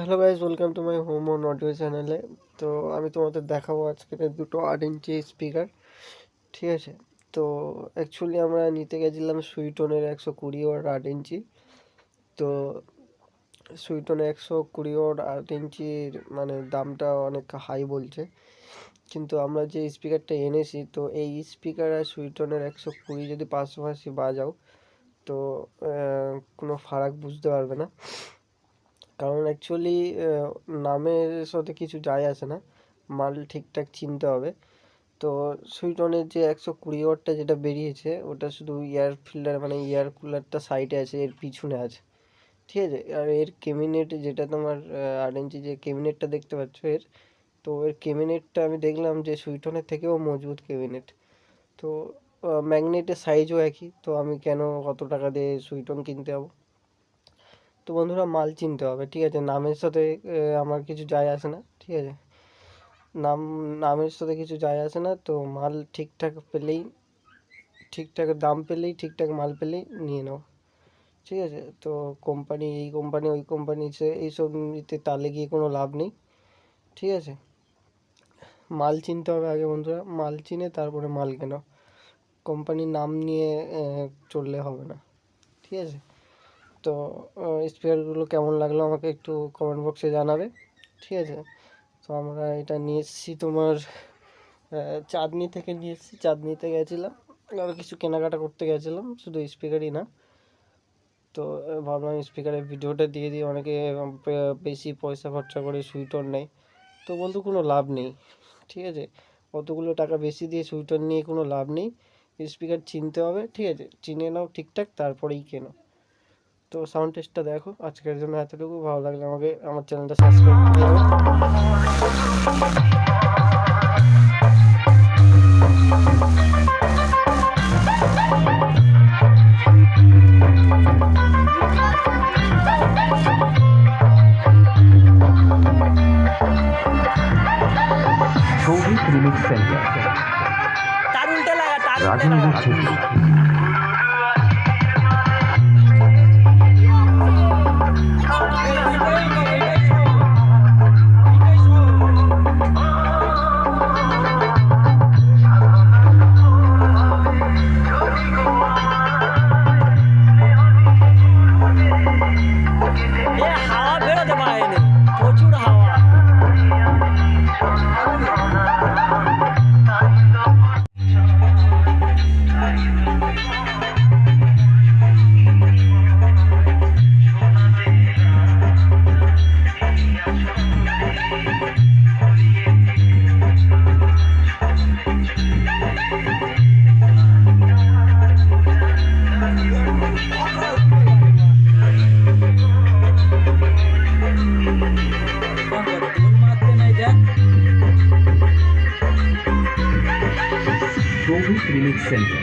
Hello guys, welcome to my home on audio চ্যানেলে। তো আমি তোমাদের দেখাবো আজকে দুটো 8 ইঞ্চি স্পিকার, ঠিক আছে। তো অ্যাকচুয়ালি আমরা নিতে গেছিলাম সুইটনের 120 ওয়াট 8 ইঞ্চি। তো সুইটনে 120 ওয়াট 8 ইঞ্চির মানে দামটা অনেক হাই বলছে, কিন্তু আমরা যে স্পিকারটা এনেছি, তো এই স্পিকার আর সুইটনের 120 যদি পাশাপাশি বাজাও তো কোনো ফারাক বুঝতে পারবে না। কারণ অ্যাকচুয়ালি নামের সাথে কিছু যায় আসে না, মাল ঠিকঠাক চিনতে হবে। তো সুইটনের যে 120 ওয়াটটা যেটা বেরিয়েছে, ওটা শুধু এয়ার ফিল্টার মানে এয়ার কুলারটা সাইডে আছে, এর পিছনে আছে, ঠিক আছে। আর এর কেবিনেট যেটা তোমার 8 ইঞ্চি যে কেবিনেটটা দেখতে পাচ্ছ তো এর কেবিনেটটা আমি দেখলাম যে সুইটনের থেকেও মজবুত কেবিনেট। তো ম্যাগনেটের সাইজও একই, তো আমি কেন কত টাকা দিয়ে সুইটন কিনতে যাবো। তো বন্ধুরা, মাল চিনতে হবে, ঠিক আছে। নামের সাথে আমার কিছু যায় আসে না, ঠিক আছে। নামের সাথে কিছু যায় আসে না। তো মাল ঠিকঠাক পেলেই, ঠিকঠাক দাম পেলেই, ঠিকঠাক মাল পেলেই নিয়ে নাও, ঠিক আছে। তো কোম্পানি এই কোম্পানি ওই কোম্পানি এইসব নিতে তালে গিয়ে কোনো লাভ নেই, ঠিক আছে। মাল চিনতে হবে আগে বন্ধুরা, মাল চিনে তারপরে মাল কেনো। কোম্পানির নাম নিয়ে চললে হবে না, ঠিক আছে। তো স্পিকারগুলো কেমন লাগলো আমাকে একটু কমেন্ট বক্সে জানাবে, ঠিক আছে। তো আমরা এটা নিয়ে এসেছি তোমার চাঁদনি থেকে নিয়ে এসেছি। চাঁদনিতে গেছিলাম, আরও কিছু কেনাকাটা করতে গেছিলাম, শুধু স্পিকারই না। তো ভাবলাম স্পিকারের ভিডিওটা দিয়ে দিই, অনেকে বেশি পয়সা খরচা করে সুইটন নেয়। তো বন্ধু, কোনো লাভ নেই, ঠিক আছে। অতগুলো টাকা বেশি দিয়ে সুইটন নিয়ে কোনো লাভ নেই। স্পিকার চিনতে হবে, ঠিক আছে। চিনে নাও ঠিকঠাক, তারপরেই কেনো। তো সাউন্ড টেস্টটা দেখো। আজকের জন্য এতটুকু। ভালো লাগলে আমাকে আমার চ্যানেলটা সাবস্ক্রাইব করে দেবে। শৌভিক রিমিক্স সেন্টার, রাজনগর থেকে। হাওয়া বেরোতে পারেনি, প্রচুর হাওয়া। Shouvik remix centre.